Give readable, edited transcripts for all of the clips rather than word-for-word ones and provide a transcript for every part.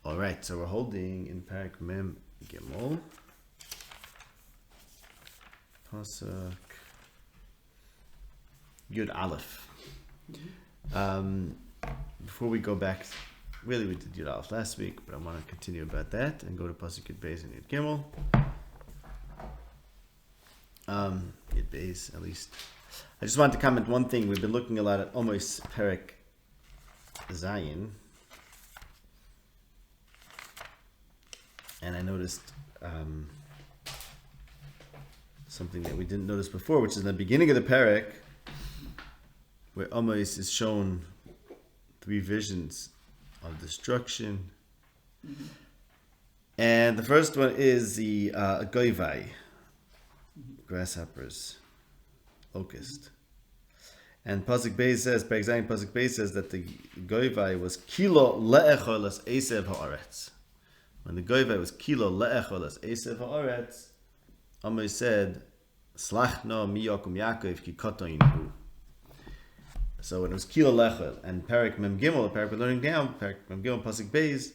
All right, so we're holding in Parak Mem Gimel. Pasuk Yud Aleph. Before we go back, really we did Yud Aleph last week, but I want to continue about that and go to Pasuk Yud Beis and Yud Gimel. Yud Beis, at least. I just wanted to comment one thing. We've been looking a lot at almost Parak Zayin. And I noticed something that we didn't notice before, which is in the beginning of the parak, where Amos is shown three visions of destruction. Mm-hmm. And the first one is the goivai, grasshoppers, locust. And Pasuk Beis says, Parak Zayin Pasuk Beis says that the goivai was kilo le'echol as S10 ha'aretz. When the goivai was kilo le'echol as S10 ha'aretz, Amos said, Slachno mi Yakum Yaakov ki kotoinu. So when it was kilo lechel, and Parak Mem Gimel, the Parak we're learning down, Parak Mem Gimel Pasuk Beis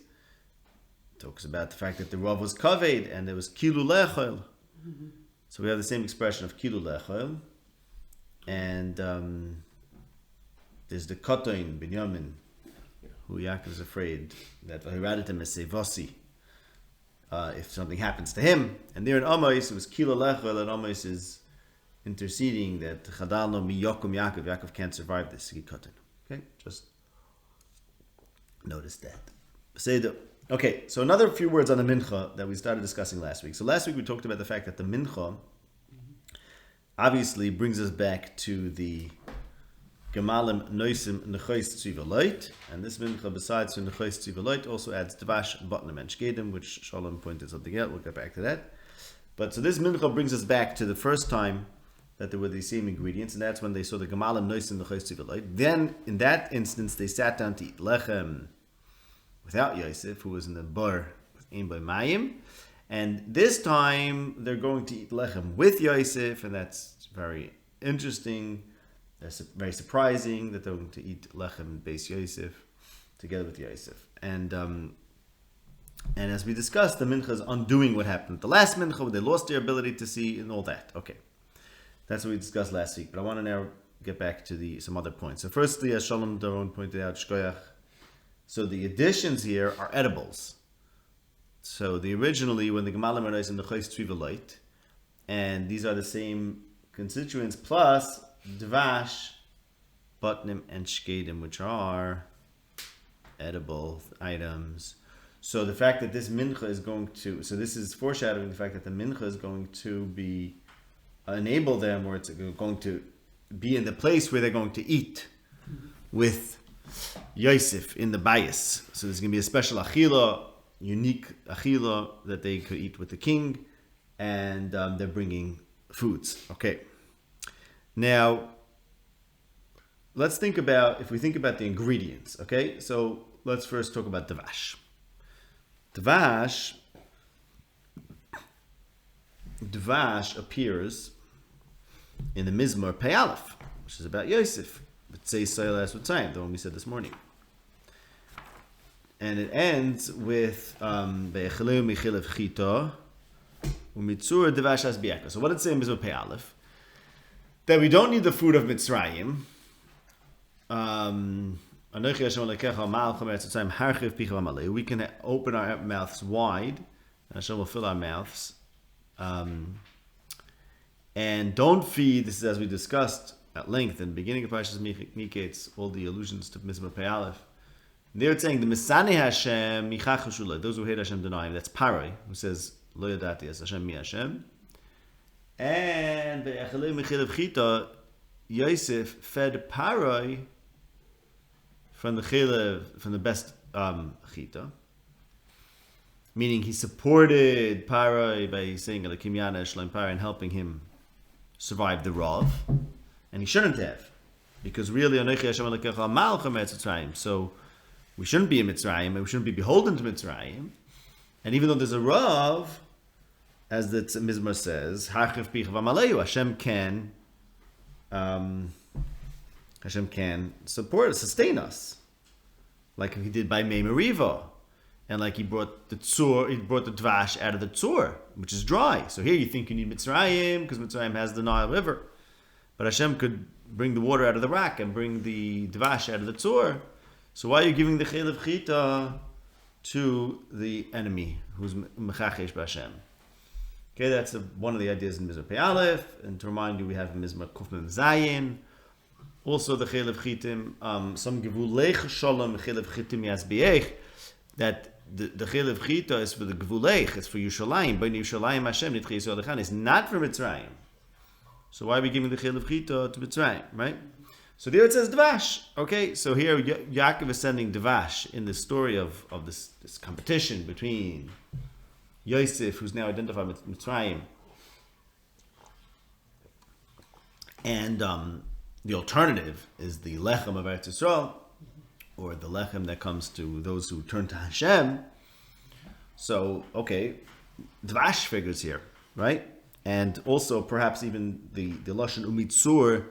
talks about the fact that the Rav was kaved and there was kilo lechel. Mm-hmm. So we have the same expression of kilo lechel, and there's the kotoin Binyamin, who Yaakov is afraid that Vahiradim is sevosi. If something happens to him, and there in Amos it was kilo lechel, and Amos is interceding that Chadalno mi Yakum Yaakov can't survive this. Okay, just notice that. Okay, so another few words on the mincha that we started discussing last week. So last week we talked about the fact that the mincha obviously brings us back to the Gemalim Noisim Nechois Tzivalot, and this mincha, besides Nechois Tzivalot, also adds Dvash, Botnim, and Shkedim, which Shalom pointed something out. We'll get back to that. But so this mincha brings us back to the first time that there were the same ingredients, and that's when they saw the Gemalim Noisim Nechois Tzivalot. Then, in that instance, they sat down to eat lechem without Yosef, who was in the bar with Ein Bo Mayim, and this time they're going to eat lechem with Yosef, and that's very interesting. It's very surprising that they're going to eat lechem Beis Yosef together with Yosef. And as we discussed, the mincha is undoing what happened. The last mincha, where they lost their ability to see and all that. Okay, that's what we discussed last week. But I want to now get back to some other points. So firstly, as Shalom Daron pointed out, Shkoyach. So the additions here are edibles. So originally, when the Gemalim are nice in the Chos Tzivalot, and these are the same constituents plus Dvash, Botnim, and Shkedim, which are edible items. So the fact that this mincha is going to, so this is foreshadowing the fact that the mincha is going to be, enable them, or it's going to be in the place where they're going to eat with Yosef in the bayis. So there's going to be a special achila, unique achila that they could eat with the king, and they're bringing foods. Okay. Now, let's think about, if we think about the ingredients, okay? So let's first talk about Dvash. Dvash appears in the Mizmor Pei Aleph, which is about Yosef. But say last time, the one we said this morning. And it ends with Be'echeleu michilev chito umitzur Dvash as bi'aka. So what did it say in Mizmor Pei Aleph? That we don't need the food of Mitzrayim. We can open our mouths wide, and Hashem will fill our mouths. And don't feed, this is as we discussed at length in the beginning of Parashas Miketz, all the allusions to Mizmor Pei Aleph. They're saying the Misani Hashem, those who hate Hashem deny him. That's Paroi, who says, Lo yadati as Hashem mi Hashem. And Yosef fed Paroi from the best chita, meaning he supported Paroi by saying Elakim Yana Shlaim Paroi and helping him survive the Rav, and he shouldn't have, because really Anochi Hashem Elokecha Malchem Mitzrayim. So we shouldn't be in Mitzrayim, and we shouldn't be beholden to Mitzrayim. And even though there's a Rav, as the Mizmor says, Hashem can support us, sustain us, like he did by Mei Meriva. And like he brought the dvash out of the tzur, which is dry. So here you think you need Mitzrayim, because Mitzrayim has the Nile River. But Hashem could bring the water out of the rock and bring the dvash out of the tzur. So why are you giving the chelev chita to the enemy who's mechachesh b'Hashem? Okay, that's one of the ideas in Mizmor Pei Aleph. And to remind you, we have Mizmor Kuf Mem Zayin. Also the chelev chitim, some gevulech shalom chelev chitim yasbiech, that the chelev chita is for the gevulech, it's for Yushalayim. By Yushalayim Hashem nitchei Yisrael lechan. It's not for Mitzrayim. So why are we giving the chelev chita to Mitzrayim, right? So there it says dvash. Okay, so here Yaakov is sending dvash in the story of this competition between Yosef, who's now identified with Mitzrayim, and the alternative is the lechem of Eretz Yisrael, or the lechem that comes to those who turn to Hashem. So, okay, dvash figures here, right? And also perhaps even the lashon umitzur,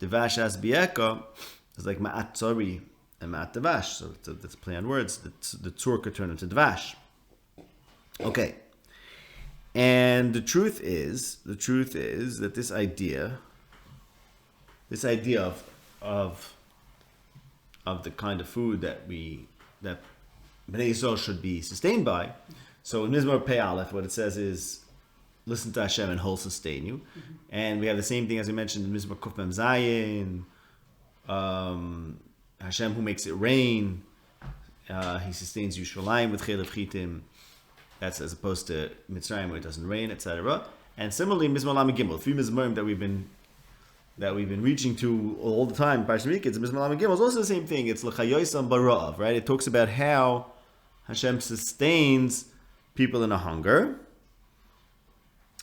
dvash as bieka, is like ma'at tzari and ma'at dvash. So that's a play on words. The tzur could turn into dvash. Okay. And the truth is that this idea of the kind of food that Bnei Yisrael should be sustained by. So in Mizmor Pei Aleph, what it says is, listen to Hashem and He'll sustain you. Mm-hmm. And we have the same thing as we mentioned in Mizmor Kuf Mem Zayin. Hashem who makes it rain. He sustains Yushalayim with chelev chitim. That's as opposed to Mitzrayim where it doesn't rain, etc. And similarly, Mizmor Lamed Gimel, 3 Mizmorim that we've been reaching to all the time. Parashat Miketz, Mizmor Lamed Gimel is also the same thing. It's l'chayoisam bara'av, right? It talks about how Hashem sustains people in a hunger.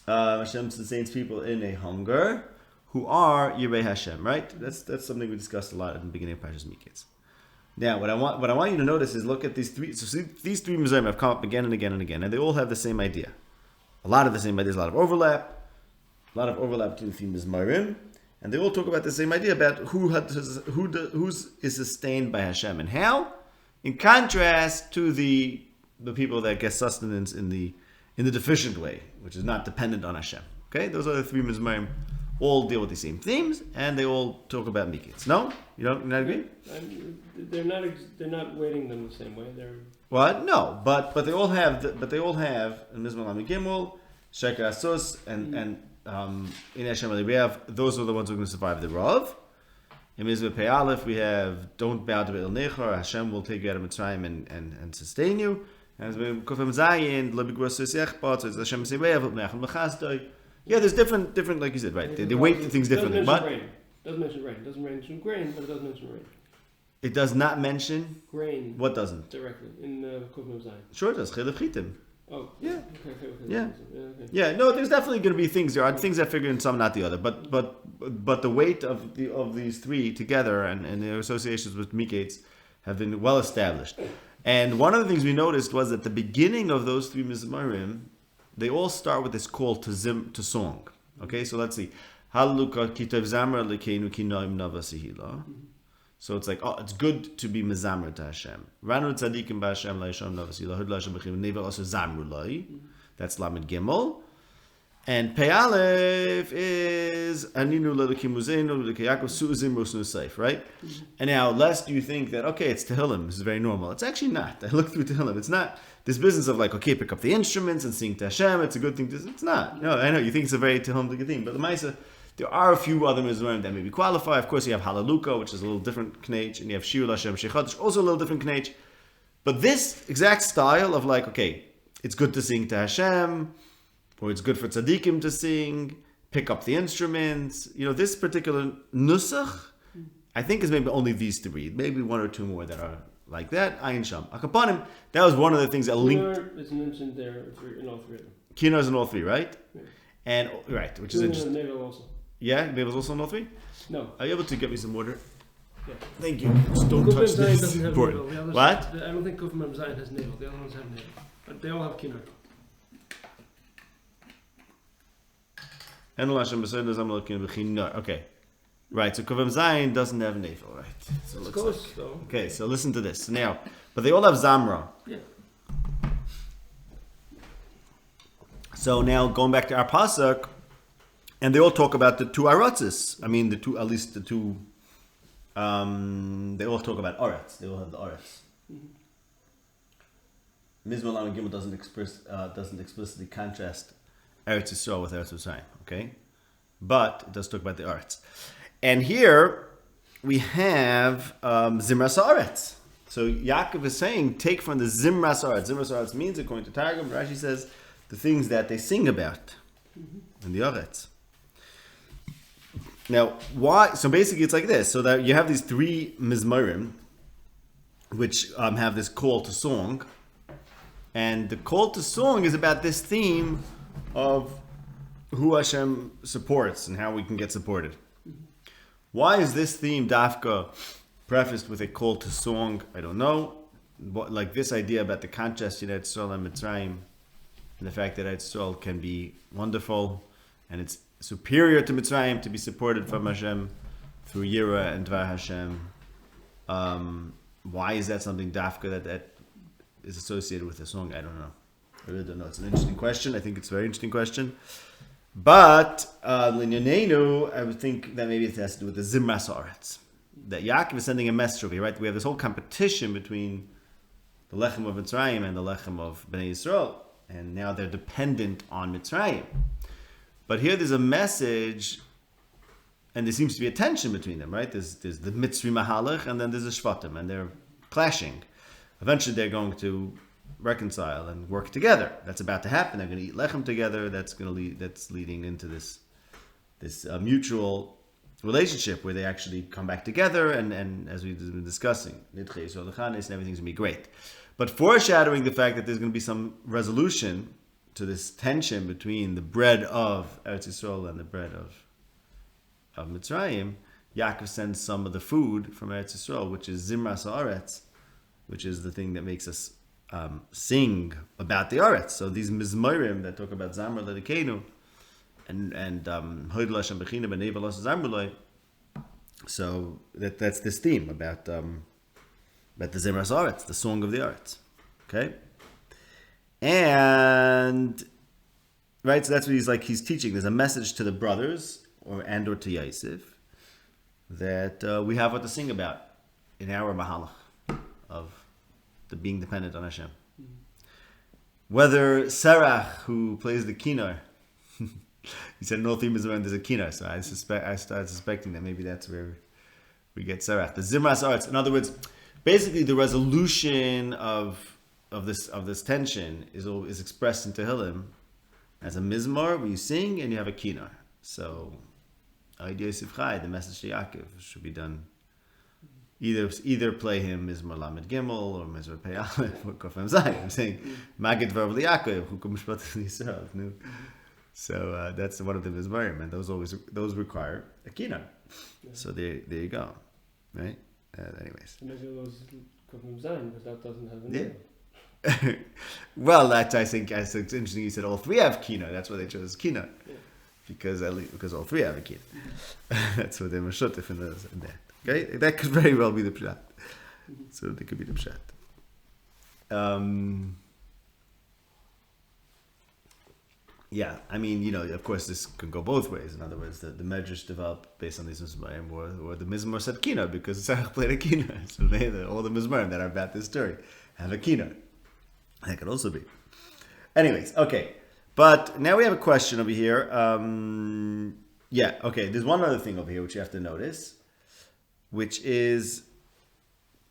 Hashem sustains people in a hunger who are Yirei Hashem, right? That's something we discussed a lot at the beginning of Parashat Miketz. Now, what I want you to notice is look at these three. So see, these 3 Mizorim have come up again and again and again, and they all have the same idea. A lot of the same ideas, a lot of overlap between the 3 Mizorim, and they all talk about the same idea about who is sustained by Hashem and how, in contrast to the people that get sustenance in the deficient way, which is not dependent on Hashem. Okay, those are the 3 Mizorim. All deal with the same themes, and they all talk about miketz. No, you not agree? They're not weighting them the same way. They're what? No, but they all have. In Mizmor Lamed Gimel, Sheker Asus, and in Hashem Alibeav, those are the ones who are going to survive the Rav. In Mizmor Pei Aleph, we have don't bow to Be'el Nechor. Hashem will take you out of Mitzrayim and sustain you. And in Kufim Zayin, Lo B'Gvur Seichpat, so it's Hashem Alibeav, Mecham Mechasdoi. Yeah, there's different, like you said, right? They weight the things differently. But it doesn't mention rain. It doesn't mention grain, but it does mention rain. It does not mention grain. What doesn't? Directly in the Kufim Zayin. Sure, it does. Chelev chitim. Oh, yeah. Okay. Yeah. Okay. Yeah. No, there's definitely going to be things. There are things that figure in some, not the other. But the weight of these 3 together and their associations with miketz have been well established. And one of the things we noticed was at the beginning of those 3 mizmarim, they all start with this call to song. Okay, so let's see. Haluka kitav zamra lekeinu kinoim navasihila. So it's like, it's good to be mezamer to Hashem. Ranu tzadikim b'Hashem la'yisham navasihila. Hud la'Hashem b'chim nevel also zamru lai. That's Lamed Gimel. And Pei Aleph is Aninu le'lekim uzeinu le'lekei Yaakov su'uzim rosnu seif, right? And now, lest you think that, okay, it's Tehillim, this is very normal. It's actually not. I looked through Tehillim. It's not this business of like, okay, pick up the instruments and sing to Hashem. It's a good thing to. It's not. No, I know you think it's a very Tehillim thing, but the Maisa, there are a few other Mizmorim that maybe qualify. Of course, you have Halaluka, which is a little different knech, and you have Shir Hashem Shechadish, also a little different knech. But this exact style of like, okay, it's good to sing to Hashem, or it's good for tzaddikim to sing, pick up the instruments. This particular nusach, I think is maybe only these 3, maybe 1 or 2 more that are like that. Ayin Sham. Akapanim, that was one of the things that linked. Kinar is mentioned there in all 3 of them. Kinar is in all 3, right? Yeah. And right, which is interesting. Nevel also. Yeah, Nevel's also in all 3? No. Are you able to get me some water? Yeah. Thank you. Just don't touch this. Doesn't have Important. Nevel. What? I don't think Kufim Zayin has Nevel. The other ones have Nevel. But they all have Kinar. Okay. Right, so Kufim Zayin doesn't have Nevel, right? So it's close, though. Okay, so listen to this. Now, but they all have Zamra. Yeah. So now going back to our pasuk, and they all talk about the two aratzes. I mean, at least the two. They all talk about aretz. They all have the aretz. Mizmor Lamed Gimel doesn't explicitly contrast Eretz Yisrael with Eretz Mitzrayim. Okay, but it does talk about the aretz. And here we have Zimras Aretz. So Yaakov is saying, take from the Zimras Aretz. Zimras Aretz means, according to Targum, Rashi says, the things that they sing about in the Aretz. Now, why? So basically it's like this. So that you have these three Mizmorim, which have this call to song. And the call to song is about this theme of who Hashem supports and how we can get supported. Why is this theme, Dafka, prefaced with a call to song? I don't know. Like this idea about the contrast in Yisrael and Mitzrayim, and the fact that Yisrael can be wonderful, and it's superior to Mitzrayim to be supported from Hashem through Yira and Dvar Hashem. Why is that something Dafka that is associated with the song? I don't know. I really don't know. It's an interesting question. I think it's a very interesting question. But Linyanenu, I would think that maybe it has to do with the Zimras Aretz. That Yaakov is sending a message over here, right? We have this whole competition between the Lechem of Mitzrayim and the Lechem of Bnei Yisrael. And now they're dependent on Mitzrayim. But here there's a message, and there seems to be a tension between them, right? There's the Mitzri Mahalach, and then there's the Shvatim, and they're clashing. Eventually they're going to reconcile and work together. That's about to happen. They're going to eat lechem together. That's leading into this mutual relationship where they actually come back together, and as we've been discussing, and everything's going to be great. But foreshadowing the fact that there's going to be some resolution to this tension between the bread of Eretz Yisrael and the bread of Mitzrayim, Yaakov sends some of the food from Eretz Yisrael, which is Zimras Haaretz, which is the thing that makes us sing about the Aretz. So these Mizmorim that talk about Zamra Ledekenu and Hoid Lashem Bechina B'nei V'los Zamruloi. So that's this theme about the Zimras Aretz, the song of the Aretz. Okay, and right, so that's what he's teaching. There's a message to the brothers or to Yosef that we have what to sing about in our Mahalach of the being dependent on Hashem. Whether Serach, who plays the kinar, he said no theme is when there's a kinar, so I started suspecting that maybe that's where we get Serach. The Zimras Aretz, in other words, basically the resolution of this tension is expressed in Tehillim as a mizmor where you sing and you have a kinar. So, Id Yosef Chai, the message to Yaakov, should be done. Either play him Mizmor Lamed Gimel or Mizmor Pei Aleph or Kofem Zayin. I'm saying Magid Verb Liakov Hukum Mishpat Yisrael. So that's one of the Mizmorim, and those require a kinar. Yeah. So there you go, right? Anyways. Those Kofem Zayin, but that doesn't have a name. Yeah. Well, I think it's interesting. You said all three have kinar. That's why they chose kinar, because all three have a kinar. That's what they're mashutif in that. Okay, that could very well be the pshat. So that could be the pshat. Yeah, I mean, of course, this could go both ways. In other words, the medrash developed based on these mizmarim, or the mizmor said kina because Sarach played a kina. So all the mizmarim that are about this story have a kina. That could also be. Anyways, okay. But now we have a question over here. There's one other thing over here which you have to notice, which is,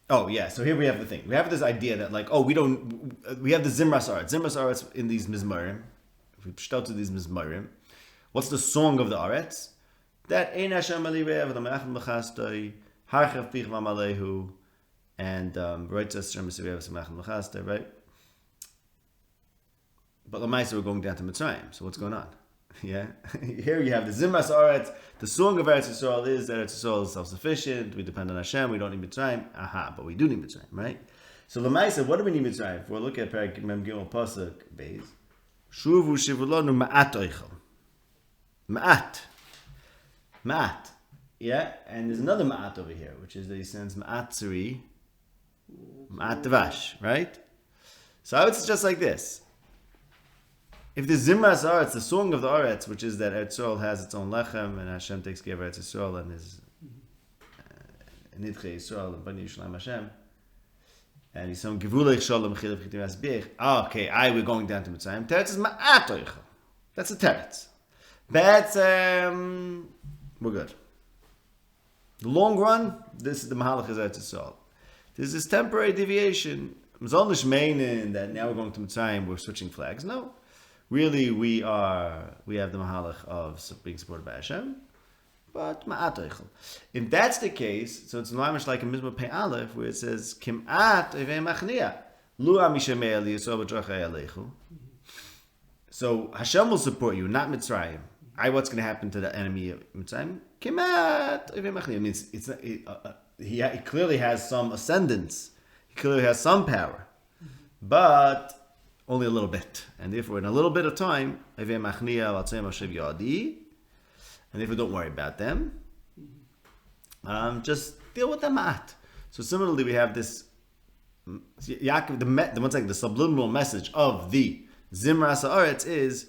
so here we have the thing. We have this idea that we have the Zimras Aretz. Zimras Aretz in these Mizmarim. If we start to these Mizmarim, what's the song of the Aretz? That Ein Hashem Alirev, the Me'achim L'chastoi, Harchav Pich V'Amalehu, and Roitz Hashem Alirev, Me'achim L'chastoi, right? But Lamaisa, we're going down to Mitzrayim. So what's going on? Yeah, here you have the Zimras Aretz. The song of Eretz Yisrael is that Eretz Yisrael is self-sufficient. We depend on Hashem. We don't need Mitzrayim. But we do need Mitzrayim, right? So Lamaisa, what do we need Mitzrayim for? Look at Perek Mem Gimel Pasuk Beis. Shuvu shivulonu ma'at oichel. Ma'at. Yeah, and there's another ma'at over here, which is that he sends ma'at tzuri, ma'at devash, right? So I would suggest like this. if the Zimras Aretz, the song of the Aretz, which is that Eretz Yisrael has its own lechem, and Hashem takes care of Eretz Yisrael and his Nidchei Yisrael and Bani Yisrael Hashem, and he's some Gevulei Shalom Chilev Chitim Asbich. Okay, we're going down to Mitzrayim. Teretz is Ma'at Oichel. That's a Teretz. But we're good. The long run, this is the Mahalach is Eretz Yisrael. There's this temporary deviation. Mzonish meinen that now we're going to Mitzrayim, we're switching flags. No. Really, we have the Mahalach of being supported by Hashem, but Ma'at Oichel. If that's the case, so it's mamish like in Mizmor Pei Aleph, where it says, Kim'at Evei Machnia, Lu Amishemei Eli Yisrael B'Drachei Alechu. So Hashem will support you, not Mitzrayim. What's going to happen to the enemy of Mitzrayim? Kim'at Evei Machnia. I mean, he clearly has some ascendance. He clearly has some power. But only a little bit. And therefore, in a little bit of time, and therefore don't worry about them. Just deal with them at. So similarly, we have this Yaakov, the subliminal message of the Zimras Haaretz is,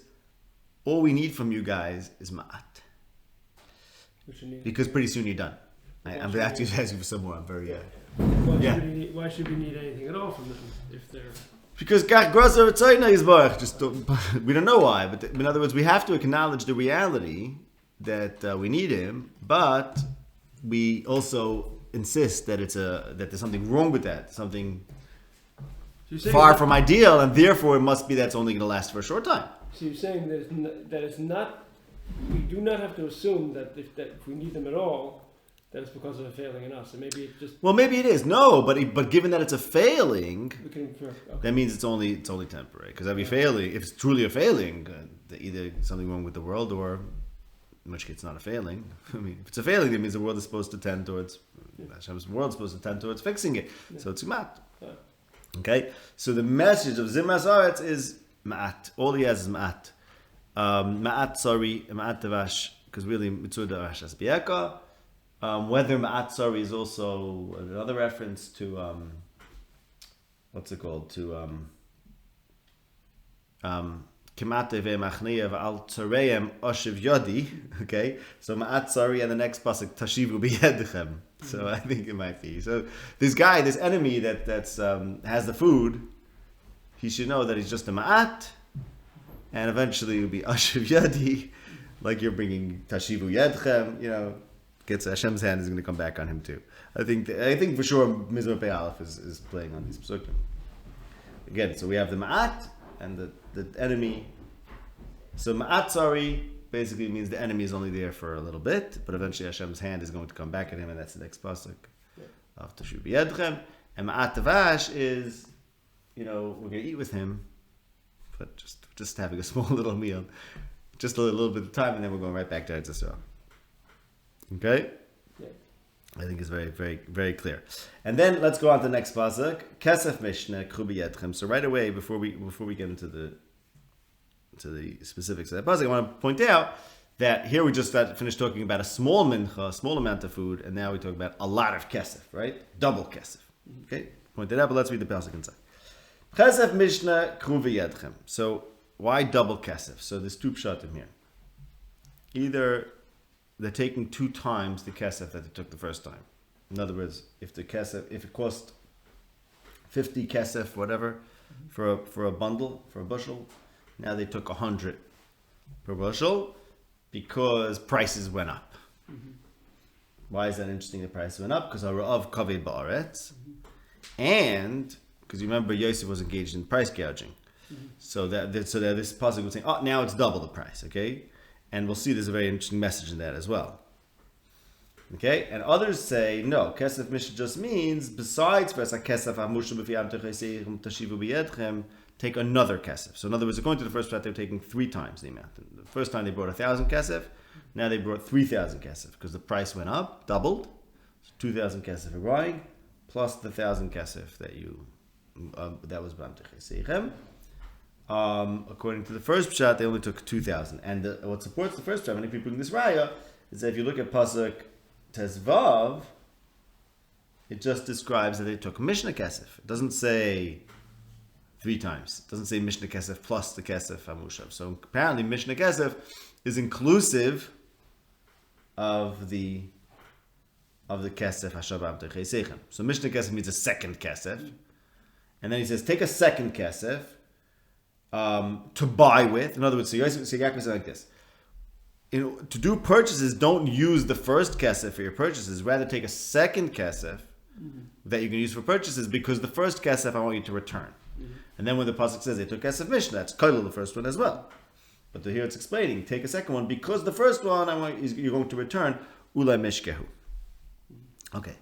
all we need from you guys is ma'at. Because pretty soon you're done. I'm asking you for some more. I'm very... Why should we need anything at all from them if they're... Because we don't know why, but in other words, we have to acknowledge the reality that we need him, but we also insist that there's something wrong with that, something far from ideal, and therefore it must be that's only going to last for a short time. So you're saying that it's not. We do not have to assume that if we need them at all, that it's because of a failing in us. And maybe it just... Well, maybe it is. No, but given that it's a failing, that means it's only temporary. Because every failing, if it's truly a failing, either something wrong with the world, or in which case it's not a failing. I mean, if it's a failing, that means the world is supposed to tend towards Hashem's world is supposed to tend towards fixing it. Yeah. So it's ma'at. Yeah. Okay. So the message of Zimras Haaretz is ma'at. All he has is ma'at. Ma'at Tavash, because really mitzvah Davash as bi'eka. Whether Ma'at Sari is also another reference to what's it called? To Kimate ve'machniya v'al tzareim oshiv yodi. Okay, so Ma'at Sari and the next pasuk Tashivu b'yedichem. So I think it might be. So this guy, this enemy that's has the food, he should know that he's just a Ma'at, and eventually it'll be oshiv yodi, like you're bringing Tashivu yedichem. You know. Gets Hashem's hand is going to come back on him too. I think for sure Mizmor Pei Aleph is playing on these psukim. Again, so we have the Ma'at and the enemy. So Ma'at Sari basically means the enemy is only there for a little bit, but eventually Hashem's hand is going to come back at him, and that's the next pasuk of Tashu B'Yedchem. And Ma'at Tavash is, we're going to eat with him, but just having a small little meal, just a little bit of time, and then we're going right back to Eretz Yisrael. Okay? Yeah. I think it's very, very, very clear. And then let's go on to the next pasuk. Kesef Mishnah Krubi Yedchem. So right away, before we get into the specifics of that pasuk, I want to point out that here we just finished talking about a small mincha, a small amount of food, and now we talk about a lot of kesef, right? Double kesef. Okay? Point it out, but let's read the pasuk inside. Kesef Mishnah Krubi Yedchem. So why double kesef? So there's two pshatim here. Either they're taking 2 times the kesef that they took the first time. In other words, if it cost 50 kesef, whatever, for a bundle, for a bushel, now they took 100 per bushel because prices went up. Mm-hmm. Why is that interesting? The price went up because of kaved ba'aretz, and because you remember Yosef was engaged in price gouging. Mm-hmm. So that this pasuk was saying, now it's double the price. Okay. And we'll see there's a very interesting message in that as well. Okay? And others say, no, Kesef Mishnah just means, besides Kesef take another Kesef. So in other words, according to the first part, they were taking 3 times the amount. The first time they brought 1,000 Kesef, now they brought 3,000 Kesef, because the price went up, doubled. So 2,000 Kesef are buying, plus the 1,000 Kesef that was B'am Techesechem. According to the first pshat, they only took 2,000. And what supports the first pshat, many people bring this raya, is that if you look at pasuk Tezvav, it just describes that they took Mishnah Kesef. It doesn't say 3 times. It doesn't say Mishnah Kesef plus the Kesef HaMushav. So apparently Mishnah Kesef is inclusive of the Kesef HaShabam Techei Seichem. So Mishnah Kesef means a second Kesef. And then he says, take a second Kesef to buy with. In other words, so Yaakov is like this. To do purchases, don't use the first Kesef for your purchases. Rather take a second Kesef that you can use for purchases, because the first Kesef I want you to return. And then when the pasuk says they took Kesef Mishnah, that's Koilel, the first one as well. But here it's explaining, take a second one, because the first one you're going to return, Ulai Mishkehu. Okay.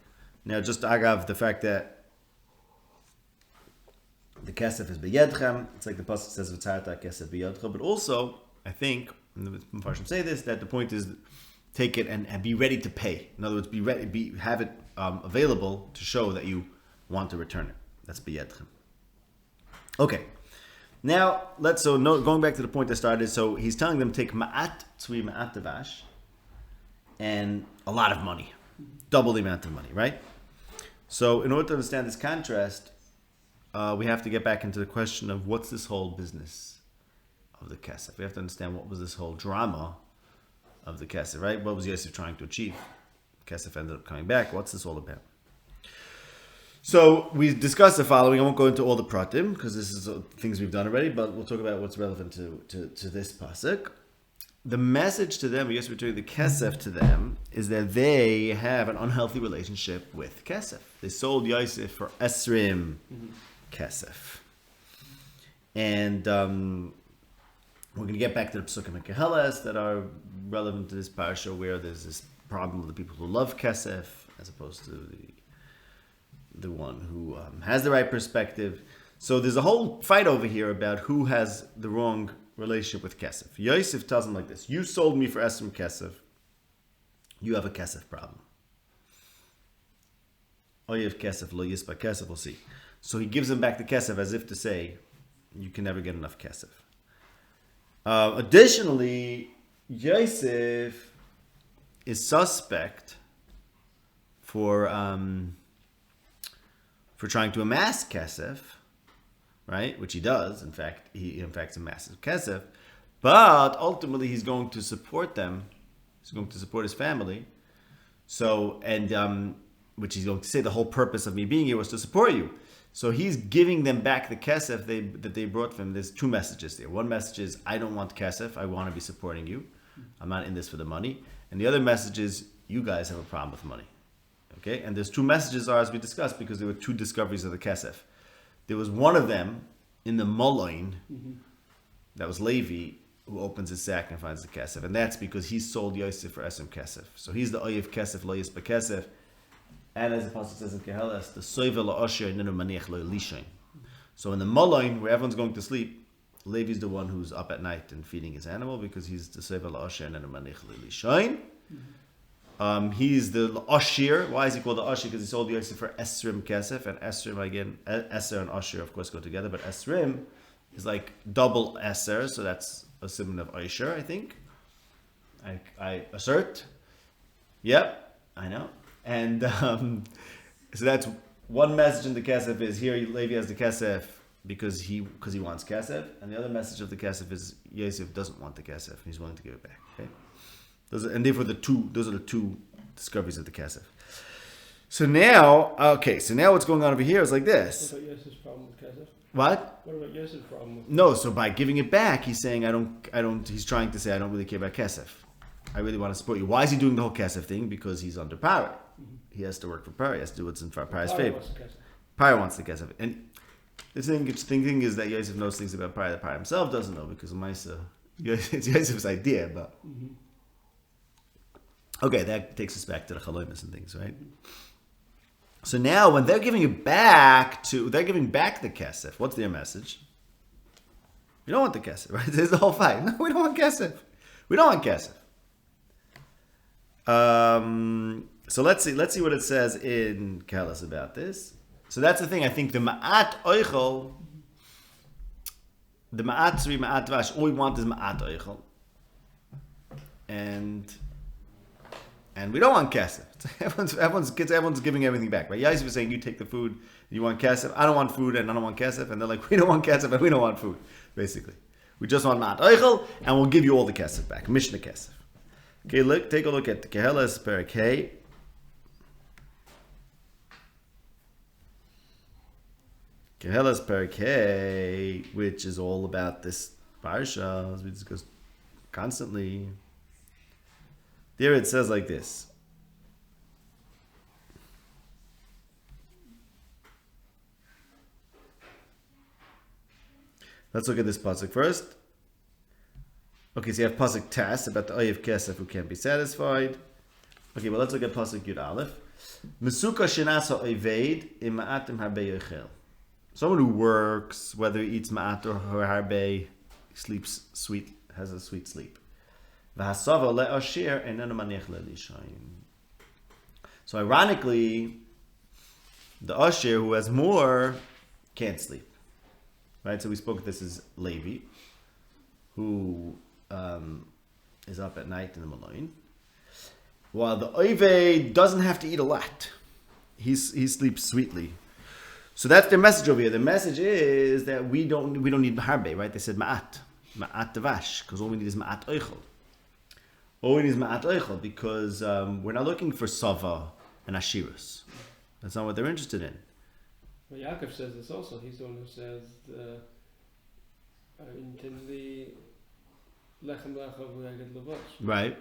Now just agav the fact that the Kesef is B'yedchem, it's like the pasuk says V'tzarta Kesef B'yedchem, but also, I think, and the Mepharshim say this, that the point is take it and be ready to pay. In other words, be ready, have it available to show that you want to return it. That's B'yedchem. Okay, now going back to the point I started. So he's telling them take ma'at tzvi ma'at devash and a lot of money, double the amount of money, right? So in order to understand this contrast, we have to get back into the question of what's this whole business of the kesef. We have to understand what was this whole drama of the kesef, right? What was Yosef trying to achieve? Kesef ended up coming back. What's this all about? So we discussed the following. I won't go into all the pratim because this is things we've done already, but we'll talk about what's relevant to this pasuk. The message to them, yes, we're doing the kesef to them, is that they have an unhealthy relationship with kesef. They sold Yosef for esrim kesef, and we're going to get back to the psukim and keheles that are relevant to this parsha, where there's this problem of the people who love kesef as opposed to the one who has the right perspective. So there's a whole fight over here about who has the wrong relationship with kesef. Yosef tells him like this: you sold me for esrim kesef. You have a kesef problem. Oyev kesef lo yispa kesef. We'll see. So he gives him back the kesef as if to say, you can never get enough kesef. Additionally, Yosef is suspect for trying to amass kesef, right? Which he does. In fact, he amasses kesef. But ultimately, he's going to support them. He's going to support his family. So, which he's going to say the whole purpose of me being here was to support you. So he's giving them back the kesef that they brought from him. There's 2 messages there. One message is, I don't want kesef. I want to be supporting you. I'm not in this for the money. And the other message is, you guys have a problem with money. Okay, and there's 2 messages as we discussed, because there were 2 discoveries of the kesef. There was one of them in the Moloin, that was Levi, who opens his sack and finds the kesef, and that's because he sold Yosef for esrim kesef. So he's the oyev kesef lo yispa kesef, and as the pasuk says in Keheles, the soivel la'osher nenu maniach lo lishain. So in the Moloin, where everyone's going to sleep, Levi's the one who's up at night and feeding his animal, because he's the soivel la'osher nenu maniach lo lishain. He's the Ashir. Why is he called the Ashir? Because he sold Yosef for Esrim Kesef, and Esrim, again, Eser and Ashir of course go together, but Esrim is like double Eser, so that's a symbol of Asher, I think. I assert. Yep, I know. And so that's one message in the Kesef is here Levi has the Kesef because he wants Kesef, and the other message of the Kesef is Yosef doesn't want the Kesef, he's willing to give it back. Okay. Those are the 2 discoveries of the kesef. So now what's going on over here is like this. What about Yosef's problem with kesef? What? What about Yosef's problem with? No, so by giving it back, he's saying I don't. He's trying to say I don't really care about kesef. I really want to support you. Why is he doing the whole kesef thing? Because he's under Paro. He has to work for Paro. He has to do what's in Paro's favor. Paro wants the kesef, and the interesting thing is that Yosef knows things about Paro that Paro himself doesn't know, because Maisa, it's Yosef's idea, but. Okay, that takes us back to the chalomis and things, right? So now, when they're giving back the kesef, what's their message? We don't want the kesef, right? There's the whole fight. No, we don't want kesef. We don't want kesef. So let's see what it says in Keheles about this. So that's the thing. I think the ma'at oichel, the ma'at tzri, ma'at vash, all we want is ma'at oichel, and And we don't want kesef. Everyone's giving everything back, right? Yosef is saying, you take the food, you want kesef. I don't want food, and I don't want kesef. And they're like, we don't want kesef, and we don't want food, basically. We just want ma'at oichel, and we'll give you all the kesef back. Mishnah kesef. Okay, look, take a look at Kehelas Perek Hey. Kehelas Perek Hey, which is all about this parsha, as we discussed constantly. There it says like this. Let's look at this pasuk first. Okay, so you have pasuk Tas about the oyev kesef who can't be satisfied. Okay, well let's look at pasuk Yud Aleph. Mesuka shenasa oived ima'atim harbe yochel. Someone who works, whether he eats ma'at or harbe, sleeps sweet, has a sweet sleep. So ironically, the Asher who has more can't sleep. Right? So we spoke, this is Levi, who is up at night in the Malone. While the Oived doesn't have to eat a lot. He sleeps sweetly. So that's their message over here. The message is that we don't need harbe, right? They said ma'at devash, because all we need is ma'at oichel. All we need is ma'at oichel, because we're not looking for sava and ashiras. That's not what they're interested in. Well, Yaakov says this also. He's the one who says in the lechem lechav v'yagid levash. Right.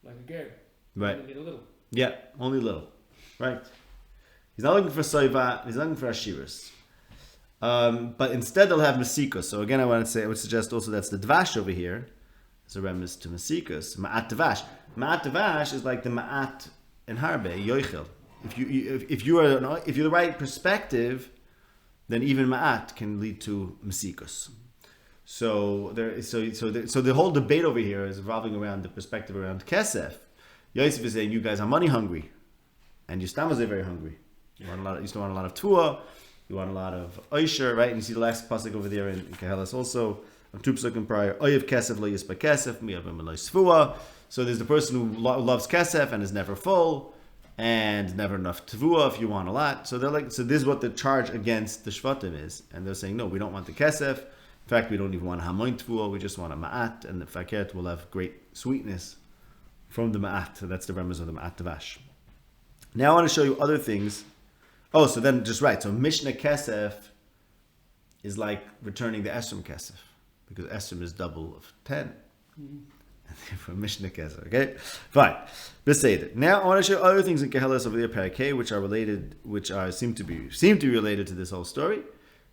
Like a ger. Right. You need a little. Yeah, only a little. Right. He's not looking for soiva, he's looking for ashiras. But instead they'll have masikas. So again, I would suggest also that's the dvash over here. It's a remiss to masikas. Ma'at dvash. Ma'at dvash is like the ma'at in harbe, yoichel. If you're the right perspective, then even ma'at can lead to masikas. So the whole debate over here is revolving around the perspective around kesef. Yosef is saying, you guys are money hungry, and your stomachs are very hungry. You still want a lot of tuah, you want a lot of oisher, right? And you see the last pasuk over there in Kehelas also, on two pasukim prior, oyev kesef lo yispa kesef, miyavim lo yisfua. So there's the person who loves kesef and is never full, and never enough tevuah if you want a lot. So this is what the charge against the shvatim is, and they're saying, no, we don't want the kesef. In fact, we don't even want hamoin tevuah, we just want a ma'at, and the faket will have great sweetness from the ma'at. So that's the remez of the ma'at devash. Now I want to show you other things. Oh, so then just right. So Mishnah Kesef is like returning the Esrim Kesef, because Esrim is double of 10. And therefore Mishnah Kesef, okay? Fine. Let's say that. Now I want to show you other things in Kehelas over there, Parakeh, which are related, seem to be related to this whole story.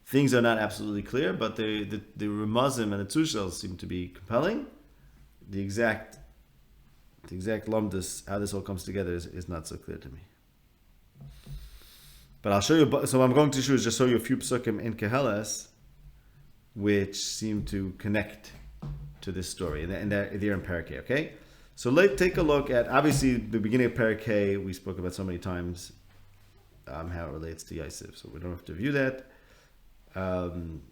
Things are not absolutely clear, but the Ramazim and the Tushel seem to be compelling. The exact lumdus, how this all comes together, is not so clear to me. But I'll show you. So what I'm going to show is just show you a few psukim in Kehelas, which seem to connect to this story, and they're in Parakeh. Okay, so let's take a look at obviously the beginning of Parakeh. We spoke about so many times how it relates to Yosef, so we don't have to review that. I want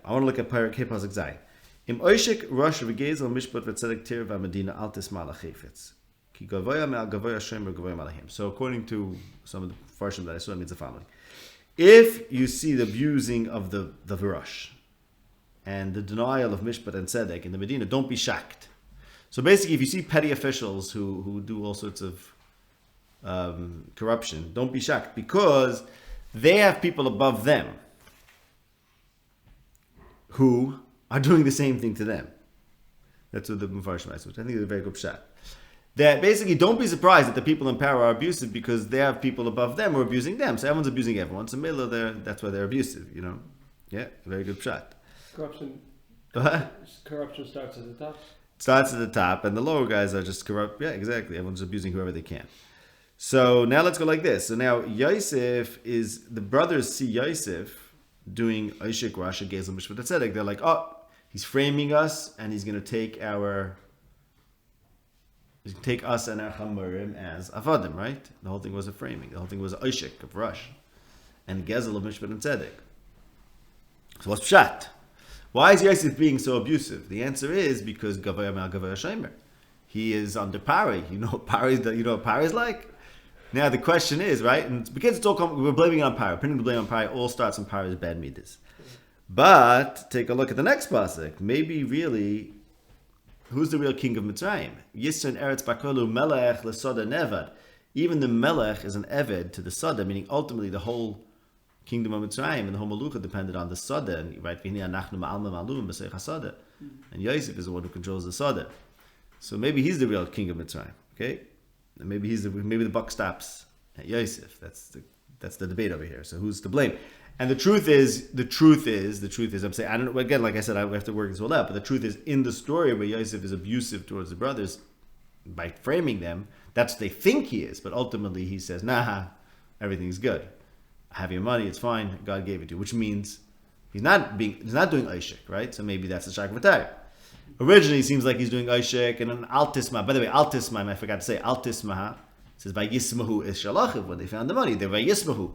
to look at Parakeh pasuk Zayin. Im oishik rosh v'gezel mishpat v'tzedek tir v'amedina al tisma lachefetz. So according to some of the farshim that I saw, it means the following. If you see the abusing of the Virash and the denial of Mishpat and Tzedek in the Medina, don't be shocked. So basically, if you see petty officials who do all sorts of corruption, don't be shocked, because they have people above them who are doing the same thing to them. That's what the Mepharshim writes, which I think is a very good shot. That basically, don't be surprised that the people in power are abusive, because they have people above them who are abusing them. So everyone's abusing everyone. So that's why they're abusive, you know. Yeah, very good shot. Corruption starts at the top. Starts at the top, and the lower guys are just corrupt. Yeah, exactly. Everyone's abusing whoever they can. So now let's go like this. So now Yosef the brothers see Yosef doing Oishik, Rasha, Gezel, Mishpat, Tzedek. They're like, oh, he's framing us, and he's going to take us and our chamurim as avadim, right? The whole thing was a framing. The whole thing was a oishik of rush, and gezel of mishpat and tzedek. So what's pshat? Why is Yosef being so abusive? The answer is because gavaya mal gavaya shomer. he is under pari. You know what pari is like? Now the question is, right? And because it's all we're blaming it on pari. Pinning the blame on pari all starts on pari's bad midas. But take a look at the next pasuk. Maybe really, who's the real king of Mitzrayim? Yisron Eretz Bakolu Melech LeSoda Nevad. Even the Melech is an Eved to the Soda, meaning ultimately the whole kingdom of Mitzrayim and the whole Malucha depended on the Soda. And right, and Yosef is the one who controls the Soda. So maybe he's the real king of Mitzrayim. Okay, and maybe the buck stops at Yosef. That's the debate over here. So who's to blame? And the truth is, I'm saying, I don't know, again, like I said, I have to work this all out, but the truth is, in the story where Yosef is abusive towards the brothers, by framing them, that's what they think he is, but ultimately he says, nah, everything's good. I have your money, it's fine, God gave it to you, which means he's not doing Oishik, right? So maybe that's the Shak V'Tayr. Originally, it seems like he's doing Oishik and an Altisma. By the way, Altisma, I forgot to say, Altisma says, by Yismahu is Shalachiv, when they found the money, they're by Yismahu.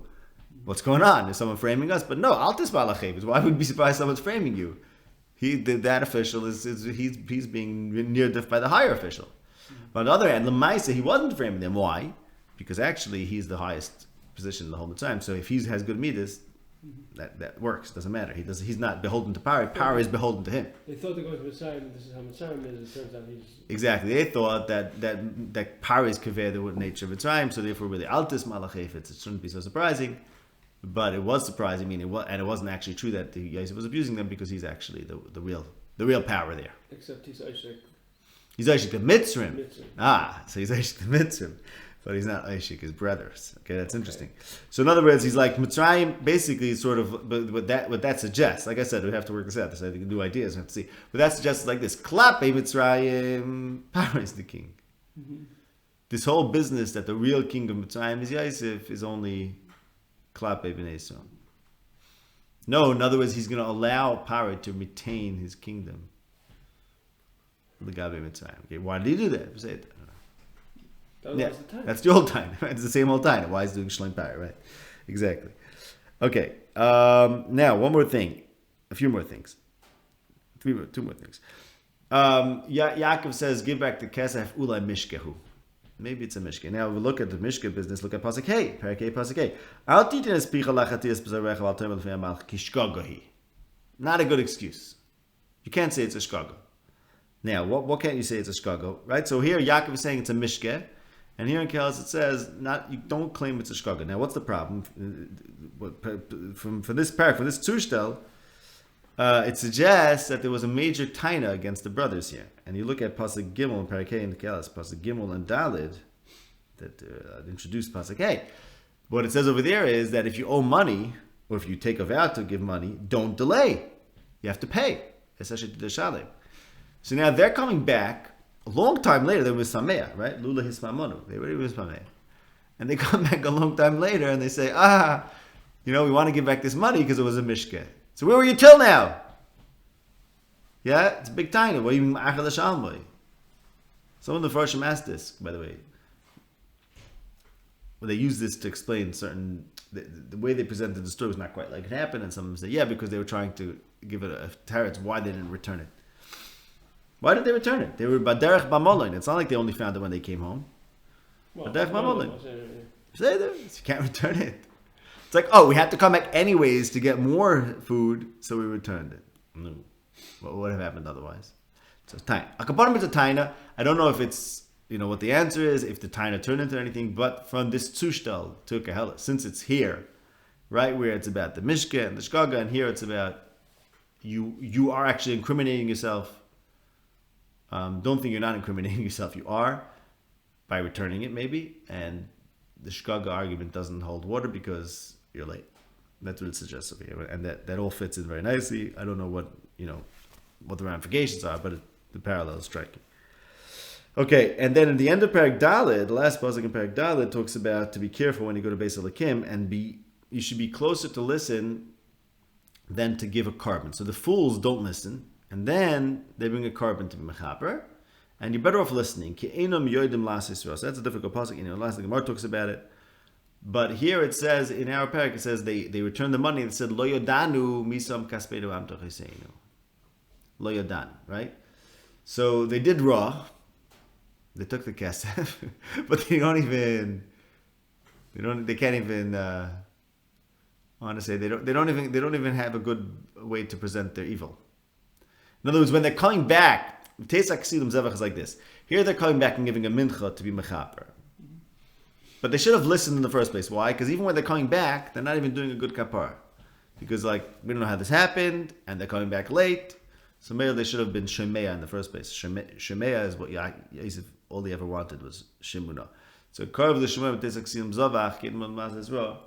What's going on? Is someone framing us? But no, Altis Balachev. Why would we be surprised someone's framing you? That official he's being near by the higher official. But on the other hand, Lemaisa, he wasn't framing them. Why? Because actually he's the highest position in the whole time. So if he has good midas, that works. Doesn't matter. He's not beholden to power. Power is beholden to him. They thought they're going to Messiah, and this is how Mitzrayim is. It turns out he's exactly. They thought that power is kaveh the nature of Mitzrayim. So therefore, really Altis Malachef, it shouldn't be so surprising. But it was surprising. It wasn't actually true that Yosef was abusing them because he's actually the real power there. Except he's Oishik. He's Oishik the Mitzrim. So he's Oishik the Mitzrim, but he's not Oishik his brothers. Okay, that's interesting. So in other words, he's like Mitzrayim. Basically, sort of. But what that suggests, like I said, we have to work this out. There's I think new ideas. We have to see. But that suggests like this: Klape Mitzrayim, power is the king. Mm-hmm. This whole business that the real king of Mitzrayim is Yosef is only Klape B'nai Yisrael. No, in other words, he's going to allow Paro to retain his kingdom. L'gabe Mitzrayim. Okay, why did he do that? Say it. That was the time. That's the old time. Right? It's the same old time. Why is he doing Shlem Paro, right? Exactly. Okay. Now, one more thing. A few more things. Two more things. Yaakov says, give back the Kesef Ulai Mishkehu. Maybe it's a Mishke. Now we look at the Mishke business. Look at Pasuk Hey, Parakei Pasuk Hey. Not a good excuse. You can't say it's a shkago. Now, what can't you say it's a shkago? Right. So here Yaakov is saying it's a Mishke, and here in Kelos it says you don't claim it's a shkago. Now, what's the problem? For this parak, for this Tzushtel, it suggests that there was a major taina against the brothers here. And you look at Pasuk Gimel and Parakei and Kelos, Pasuk Gimel and Dalid, that introduced Pasuk Hey. What it says over there is that if you owe money, or if you take a vow to give money, don't delay. You have to pay. So now they're coming back. A long time later, they were Sameah, right? Lula Hismamonu. They were Hismameh. And they come back a long time later and they say, we want to give back this money because it was a Mishke. So where were you till now? Yeah, it's a big time. What do you mean, Achal Shalmoi? Some of the Farshim asked this, by the way. Well, they use this to explain certain... The way they presented the story was not quite like it happened, and some of them say, yeah, because they were trying to give it a teretz why they didn't return it. Why did they return it? They were Baderech Bamolin. It's not like they only found it when they came home. Baderech Bamolin. Say that. You can't return it. It's like, we had to come back anyways to get more food, so we returned it. No. What would have happened otherwise? So taina. Akapanim is a taina. I don't know if it's, what the answer is, if the taina turned into anything, but from this tzushtel to Kahela, since it's here, right, where it's about the Mishka and the Shkaga, and here it's about you are actually incriminating yourself. Don't think you're not incriminating yourself. You are, by returning it maybe, and the Shkaga argument doesn't hold water because you're late. That's what it suggests over here, and that all fits in very nicely. I don't know what the ramifications are, but the parallel is striking. Okay, and then in the end of Parak Daled, the last pasuk in Parak Daled talks about to be careful when you go to Beis Elokim, and you should be closer to listen than to give a carbon. So the fools don't listen, and then they bring a carbon to be mechaper, and you're better off listening. Ki einam yodim las Yisrael. So that's a difficult pasuk. Last the Gemara talks about it. But here it says, in our parak, it says they returned the money and said, Lo yodanu misam kaspedu am tochiseinu. Lo yodanu, right? So they did raw, They took the kesef, but they can't even. I want to say they don't even have a good way to present their evil. In other words, when they're coming back, Tesak Ksidim Zevach is like this. Here they're coming back and giving a mincha to be mechaper. But they should have listened in the first place. Why? Because even when they're coming back, they're not even doing a good kapar. Because we don't know how this happened, and they're coming back late. So maybe they should have been Shemeya in the first place. Shemeya is what Yosef all he ever wanted was Shimuna. So Karv the Shemeya Tesak Ksidim Zevach, Kedman Maz Ezra,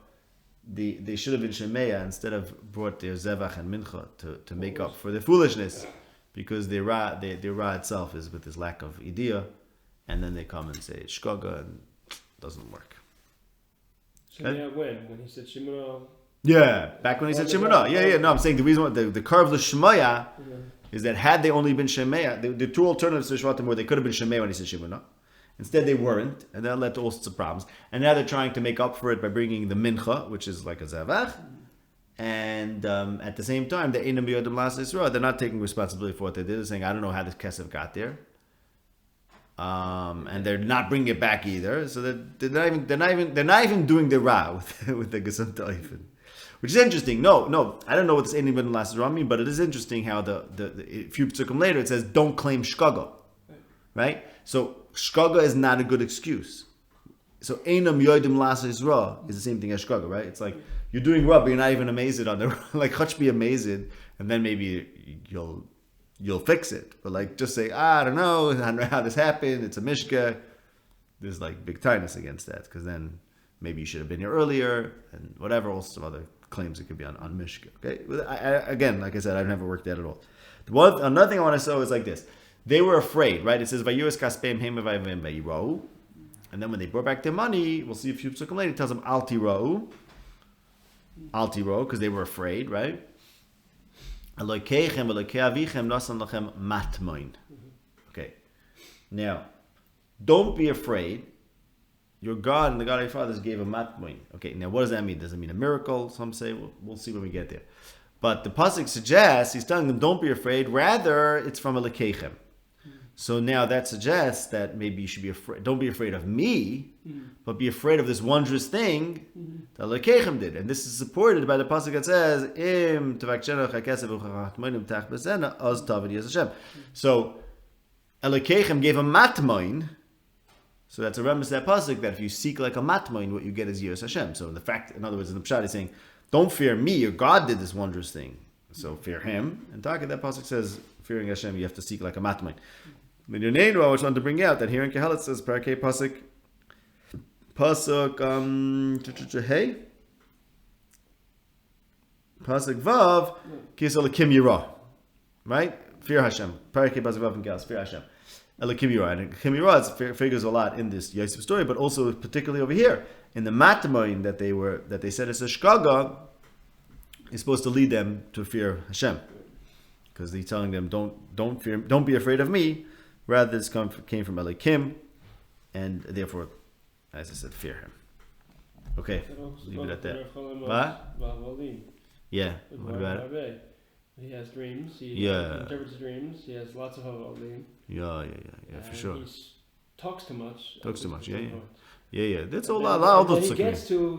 they should have been Shemeya instead of brought their Zevach and Mincha to make up for their foolishness. Because their Ra itself is with this lack of idea, and then they come and say Shkoga, and it doesn't work. Shemaya when he said Shimura. Yeah, back when he said Shemana. Yeah. No, I'm saying the reason why the curve of Shemaya is that had they only been Shemaya, the two alternatives to Shvatim were they could have been Shemaya when he said Shemana. Instead, they weren't, and that led to all sorts of problems. And now they're trying to make up for it by bringing the Mincha, which is like a Zavach. And at the same time, the Einam Yodim Las Yisrael, they're not taking responsibility for what they did. They're saying, I don't know how this Kesef got there. And they're not bringing it back either. So they're not even doing the Ra with the Gesund Oifen. Which is interesting. No, I don't know what this Einam Yodim Las Yisrael mean, but it is interesting how the a few psukim later it says, don't claim Shkaga. Right? So Shkaga is not a good excuse. So Einam Yodim Las Yisrael is the same thing as Shkaga, right? It's like, you're doing rub, but you're not even amazed on the like Chach be amazed, and then maybe you'll fix it. But just say, I don't know how this happened. It's a mishka. There's big tightness against that, because then maybe you should have been here earlier and whatever. All sorts of other claims it could be on mishka. Okay, again, like I said, I've never worked that at all. Another thing I want to say is like this: they were afraid, right? It says Vayus kaspeim hemavayim vayiro, and then when they brought back their money, we'll see a few psukim later. It tells them altiro, because they were afraid, right? Okay. Now, don't be afraid. Your God and the God of your fathers gave a matmoin. Okay, now what does that mean? Does it mean a miracle? Some say, we'll see when we get there. But the pasuk suggests, he's telling them, don't be afraid. Rather, it's from a lekechem. So now that suggests that maybe you should be afraid. Don't be afraid of me, but be afraid of this wondrous thing that Lekechem did. And this is supported by the pasuk that says, "Im tavakshenu chakesev uchachatmoinim tach bezena az tavid yas Hashem." So Lekechem gave a matmoin. So that's a reference to that pasuk that if you seek like a matmoin, what you get is Yas Hashem. So in other words, in the pshat, he's saying, "Don't fear me. Your God did this wondrous thing. So fear Him." And Taka, that pasuk says, fearing Hashem, you have to seek like a matmoin. But your name, I just want to bring out that here in Kehelet says Parakeh pasuk hey pasuk vav kisel kim yira, right? Fear Hashem. Parakeh pasuk vav and Kehelet, fear Hashem. Elikim yira, and kim yira figures a lot in this Yosef story, but also particularly over here in the matmoin that they said it's a shkaga is supposed to lead them to fear Hashem, because he's telling them don't be afraid of me. Rather, this came from Elikim, and therefore, as I said, fear him. Okay, leave it at that. What? Yeah. What about it? He has dreams. He interprets dreams. He has lots of havalim. Yeah, for sure. He talks too much. Yeah. That's all those. He gets to